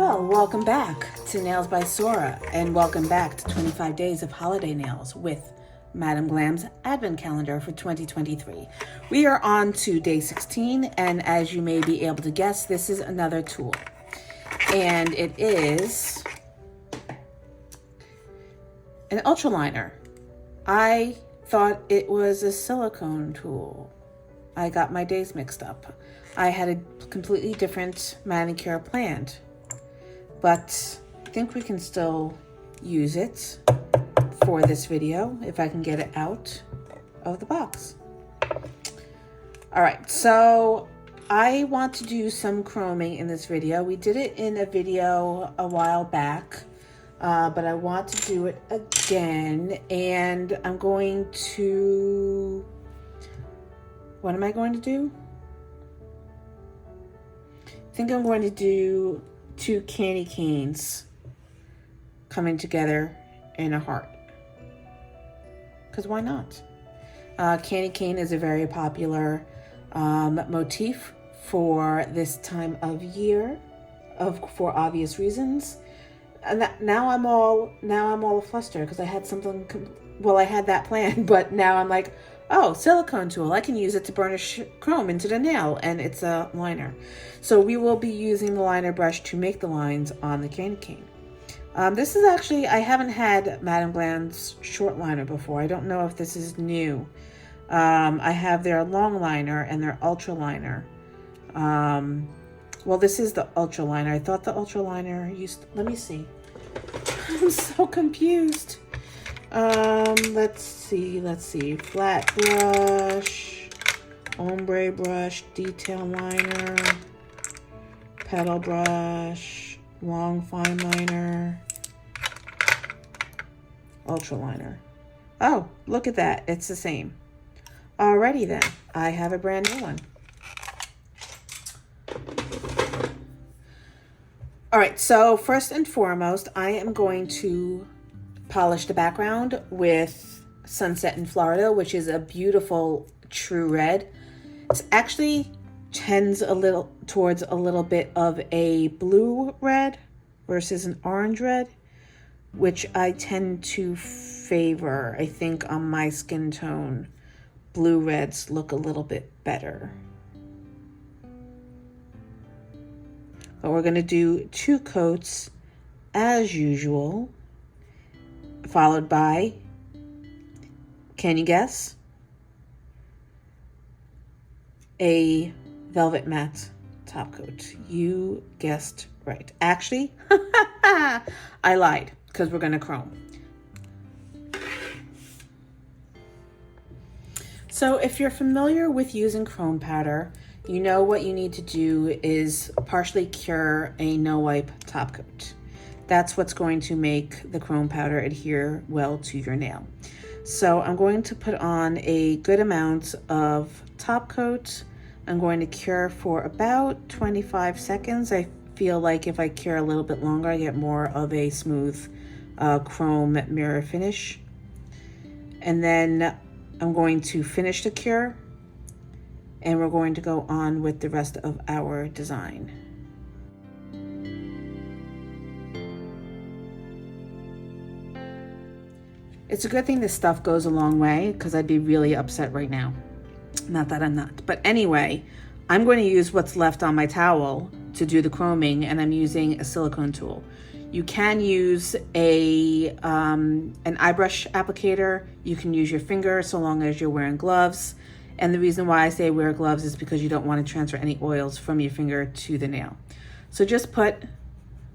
Well, welcome back to Nails by Sora, and welcome back to 25 Days of Holiday Nails with Madam Glam's Advent Calendar for 2023. We are on to day 16, and as you may be able to guess, this is another tool. And it is an ultraliner. I thought it was a silicone tool. I got my days mixed up. I had a completely different manicure planned, but I think we can still use it for this video if I can get it out of the box. All right, so I want to do some chroming in this video. We did it in a video a while back, but I want to do it again, and I'm going to, what am I going to do? I think I'm going to do two candy canes coming together in a heart. Because why not? Candy cane is a very popular motif for this time of year, for obvious reasons. And now I'm all flustered because I had something. Well, I had that plan, but now I'm like, oh, silicone tool. I can use it to burnish chrome into the nail, and it's a liner. So we will be using the liner brush to make the lines on the candy cane. This is actually, I haven't had Madam Glam's short liner before. I don't know if this is new. I have their long liner and their ultra liner. Well, this is the ultra liner. I thought the ultra liner used, let me see. I'm so confused. Let's see. Flat brush, ombre brush, detail liner, petal brush, long fine liner, ultra liner. Oh, look at that. It's the same. Alrighty then. I have a brand new one. All right, so first and foremost, I am going to polish the background with Sunset in Florida, which is a beautiful true red. It's actually tends a little towards a little bit of a blue red versus an orange red, which I tend to favor. I think on my skin tone, blue reds look a little bit better. But we're going to do 2 coats as usual, followed by, can you guess? A velvet matte top coat. You guessed right. Actually, I lied because we're going to chrome. So if you're familiar with using chrome powder, you know what you need to do is partially cure a no wipe top coat. That's what's going to make the chrome powder adhere well to your nail. So I'm going to put on a good amount of top coat. I'm going to cure for about 25 seconds. I feel like if I cure a little bit longer, I get more of a smooth chrome mirror finish. And then I'm going to finish the cure, and we're going to go on with the rest of our design. It's a good thing this stuff goes a long way, because I'd be really upset right now. Not that I'm not. But anyway, I'm going to use what's left on my towel to do the chroming, and I'm using a silicone tool. You can use an eye brush applicator. You can use your finger so long as you're wearing gloves. And the reason why I say wear gloves is because you don't want to transfer any oils from your finger to the nail. So just put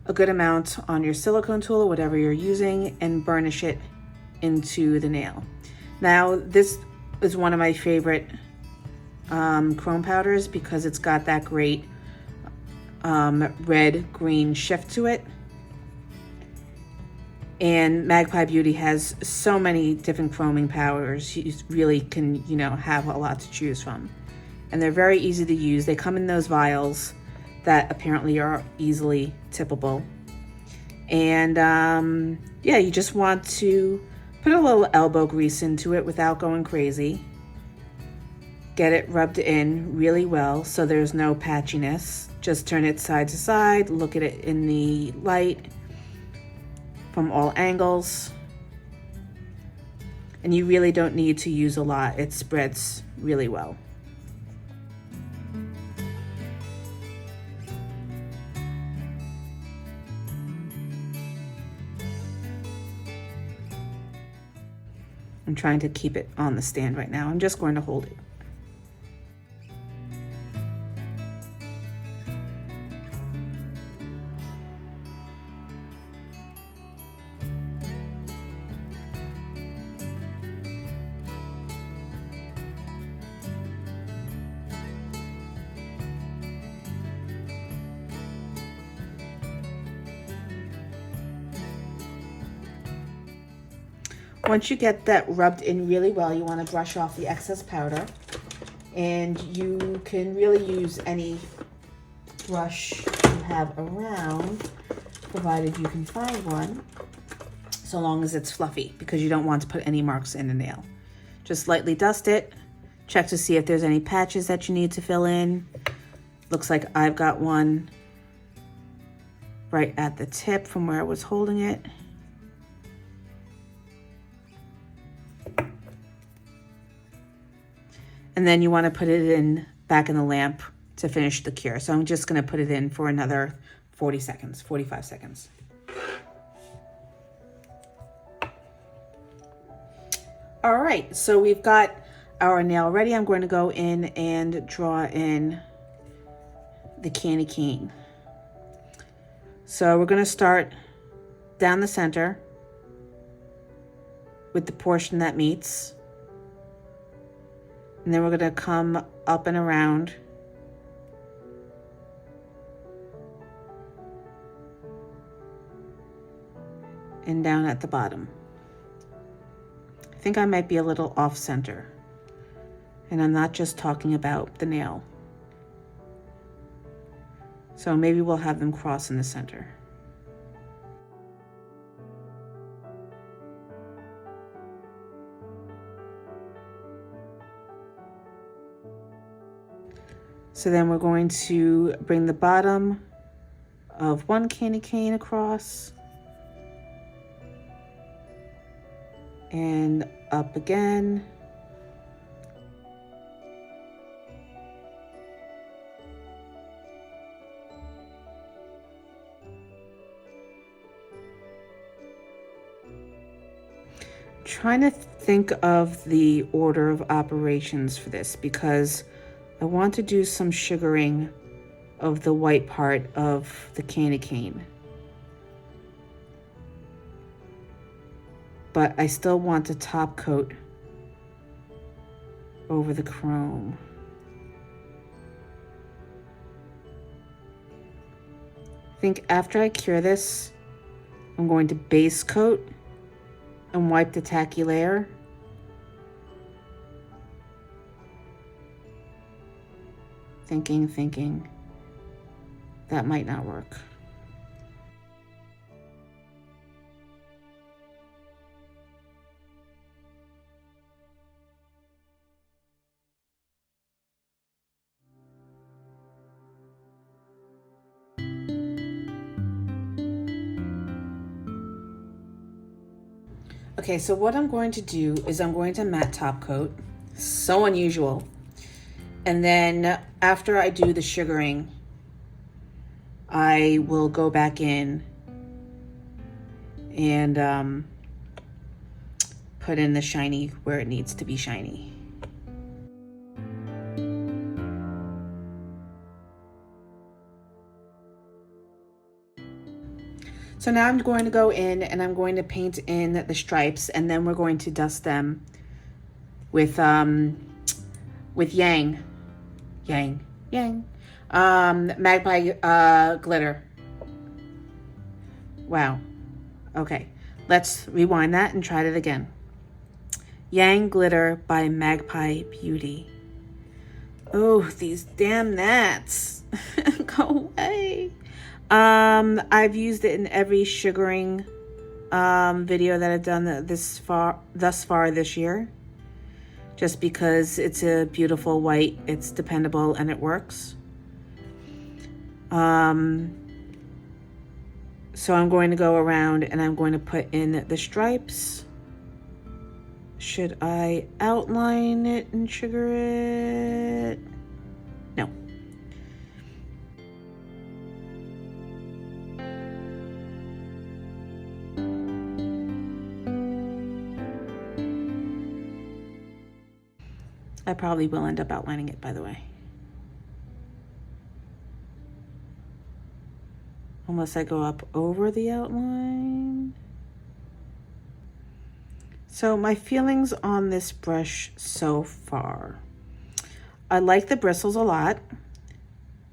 a good amount on your silicone tool or whatever you're using and burnish it into the nail. Now, this is one of my favorite chrome powders because it's got that great red-green shift to it. And Magpie Beauty has so many different chroming powders. You really can, have a lot to choose from. And they're very easy to use. They come in those vials that apparently are easily tippable. And yeah, you just want to put a little elbow grease into it without going crazy. get it rubbed in really well so there's no patchiness. Just turn it side to side, look at it in the light from all angles. And you really don't need to use a lot. It spreads really well. I'm trying to keep it on the stand right now. I'm just going to hold it. Once you get that rubbed in really well, you want to brush off the excess powder. And you can really use any brush you have around, provided you can find one, so long as it's fluffy, because you don't want to put any marks in the nail. Just lightly dust it, check to see if there's any patches that you need to fill in. Looks like I've got one right at the tip from where I was holding it. And then you want to put it in back in the lamp to finish the cure. So I'm just going to put it in for another 40 seconds, 45 seconds. All right, so we've got our nail ready. I'm going to go in and draw in the candy cane. So we're going to start down the center with the portion that meets. And then we're going to come up and around. And down at the bottom. I think I might be a little off center. And I'm not just talking about the nail. So maybe we'll have them cross in the center. So then we're going to bring the bottom of one candy cane across and up again. Trying to think of the order of operations for this because I want to do some sugaring of the white part of the candy cane. But I still want to top coat over the chrome. I think after I cure this, I'm going to base coat and wipe the tacky layer. Thinking, that might not work. Okay, so what I'm going to do is I'm going to matte top coat. So unusual. And then after I do the sugaring, I will go back in and put in the shiny where it needs to be shiny. So now I'm going to go in and I'm going to paint in the stripes, and then we're going to dust them with Magpie glitter. Wow. Okay, let's rewind that and try it again. Yang glitter by Magpie Beauty. Oh, these damn gnats. Go away. I've used it in every sugaring video that I've done thus far this year. just because it's a beautiful white, it's dependable, and it works. So I'm going to go around and I'm going to put in the stripes. Should I outline it and sugar it? No. I probably will end up outlining it, by the way. Unless I go up over the outline. So my feelings on this brush so far. I like the bristles a lot.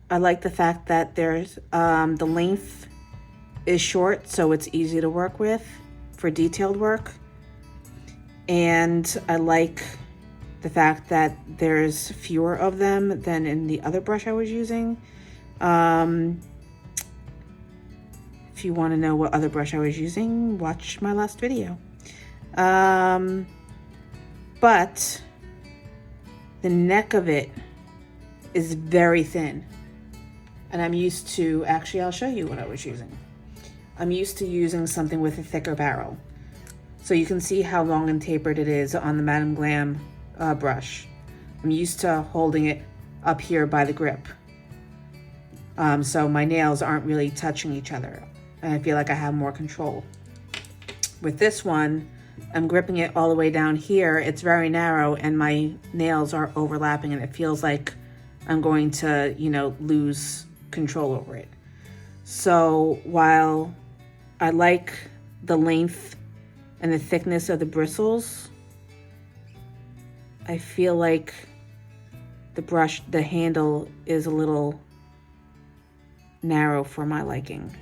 I like the fact that there's the length is short, so it's easy to work with for detailed work. And I like the fact that there's fewer of them than in the other brush I was using. If you want to know what other brush I was using, watch my last video. But the neck of it is very thin. And I'm used to, actually I'll show you what I was using. I'm used to using something with a thicker barrel. So you can see how long and tapered it is on the Madam Glam brush. I'm used to holding it up here by the grip. So my nails aren't really touching each other. And I feel like I have more control. With this one, I'm gripping it all the way down here. It's very narrow and my nails are overlapping and it feels like I'm going to, you know, lose control over it. So while I like the length and the thickness of the bristles, I feel like the brush, the handle is a little narrow for my liking.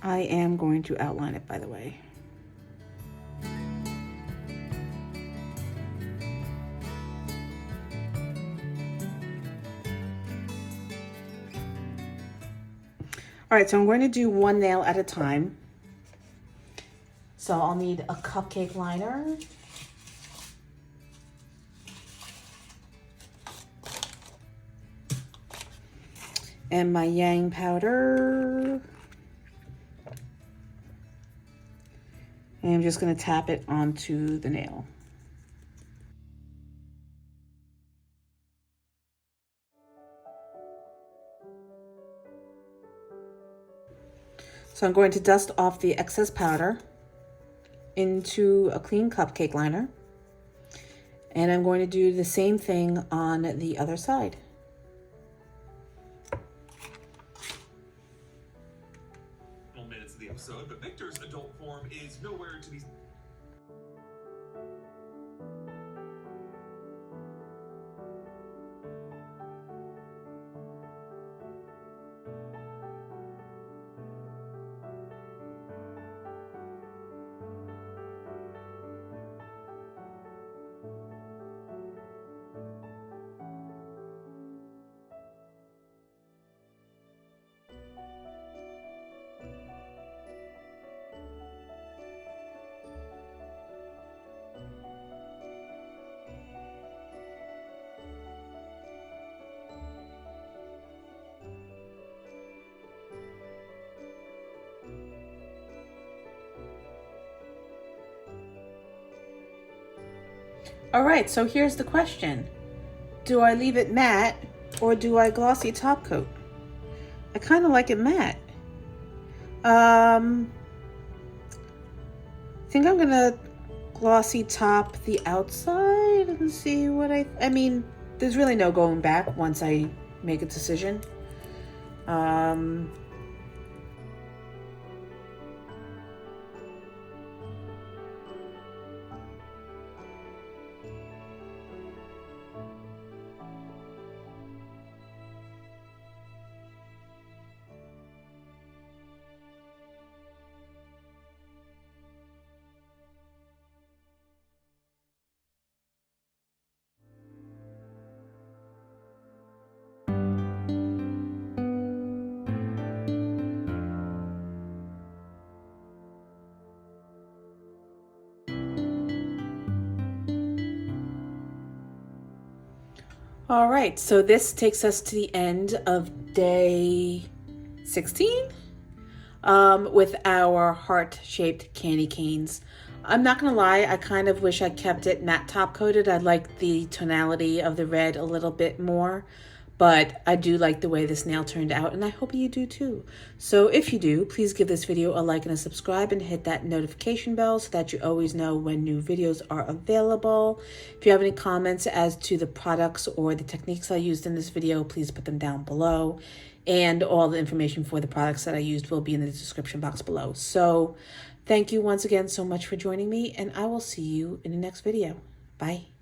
I am going to outline it, by the way. All right, so I'm going to do one nail at a time. So I'll need a cupcake liner. And my yang powder. And I'm just going to tap it onto the nail. So I'm going to dust off the excess powder into a clean cupcake liner. And I'm going to do the same thing on the other side. Minutes of the episode, but Victor's adult form is nowhere to be. All right, so here's the question. Do I leave it matte or do I glossy top coat? I kind of like it matte. I think I'm gonna glossy top the outside and see what I mean, there's really no going back once I make a decision. All right, so this takes us to the end of day 16 with our heart-shaped candy canes. I'm not gonna lie, I kind of wish I kept it matte top coated. I like the tonality of the red a little bit more, but I do like the way this nail turned out, and I hope you do too. So if you do, please give this video a like and a subscribe and hit that notification bell so that you always know when new videos are available. If you have any comments as to the products or the techniques I used in this video, please put them down below. And all the information for the products that I used will be in the description box below. So thank you once again so much for joining me, and I will see you in the next video. Bye.